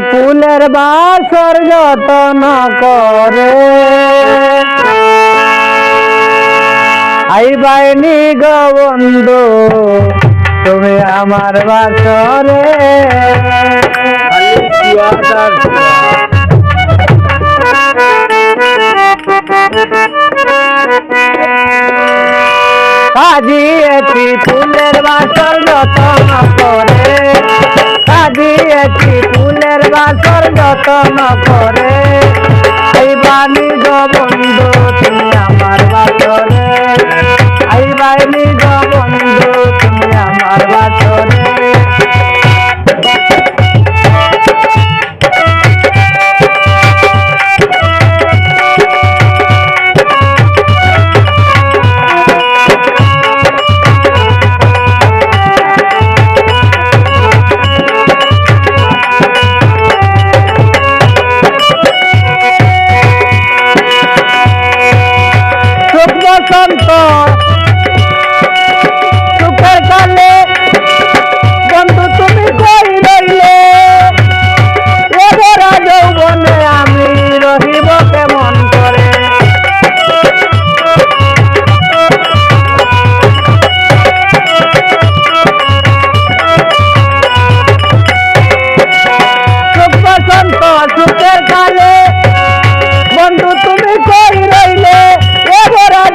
ফুলের বাসর যতন করে আইবাইনি গো বন্ধু তুমি আমার বাসরে সাজিয়েছি ফুলের বাসর যতন করে সাজিয়েছি ফুলের বাসর যতন করে আইবানি গো বন্ধু তুমি আমার বাসরে আইবানি গো বন্ধু তুমি আমার বাসরে বসন্ত সুখের কালে বন্ধু তুমি কই রইলে এবারা যৌবনে আমি রহিব কেমন করে সুখ বসন্ত সুখের কালে বন্ধু তুমি কই রইলে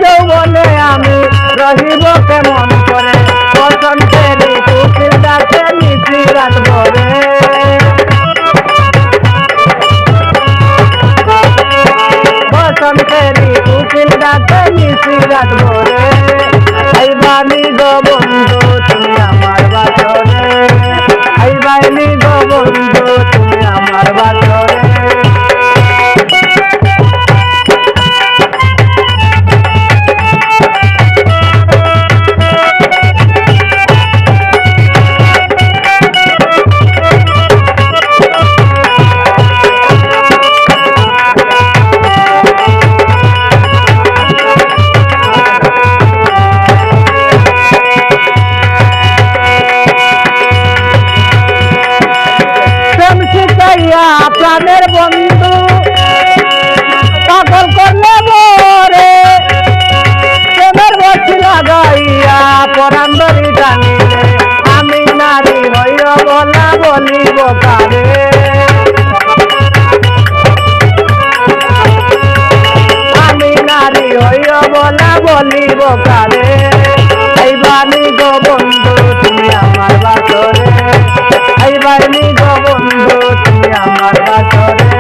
যৌবনে আমি রহিব কেমন করে বসন্তের কুকিল ডাকে নিশি রাত ভরে বসন্তের কুকিল ডাকে নিশি রাত ভরে আইবানি গো বন্ধু তুমি আমার বাসরে আইবানি গো বন্ধু তুমি আমার বাসরে প্রাণের বন্ধু পাগল করলে বরে প্রেমের বসি লাগাইয়া পরাণ ধরি টানিলে আমি নারী হইল বলা বলিব কারে আমি নারী হইল বলা বলিব কারে আইবানি গো বন্ধু তুমি আমার বাসরে আইবানি গো বন্ধু তুমি আমার বাসরে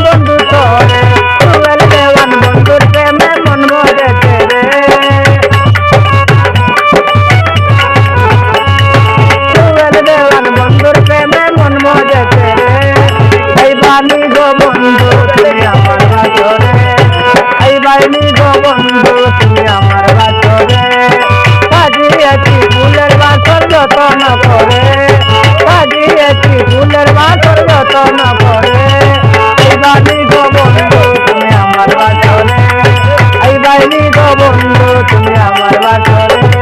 বন্ধু তোরে টুয়েল দেওয়ান বন্ধুর প্রেমে মন মরে রে টুয়েল দেওয়ান বন্ধুর প্রেমে মন মরে রে আইবানি গো বন্ধু তুমি আমার বাসরে আইবানি গো বন্ধু তুমি আমার বাসরে সাজিয়েছি ফুলের বাসর যতন করে সাজিয়েছি ফুলের বাসর যতন করে আইবানি গো বন্ধু তুমি আমার বাসরে আইবানি গো বন্ধু তুমি আমার বাসরে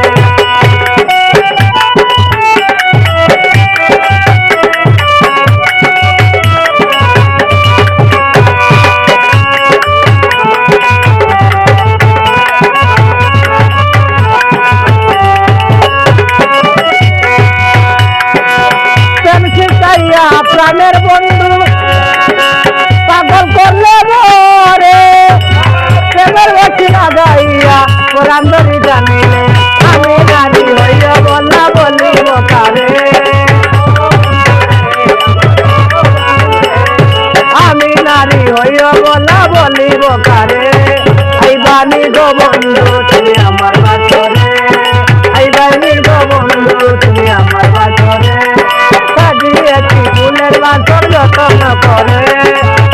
প্রাণের বন্ধু পাগল করলে বরে প্রেমের বসি লাগাইয়া পরাণ ধরি জানিলে গো বন্ধু তুমি আমার বাসরে আইবানি গো বন্ধু তুমি আমার বাসরে সাজিয়েছি ফুলের বাসর যতন করে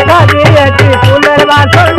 সাজিয়েছি ফুলের বাসর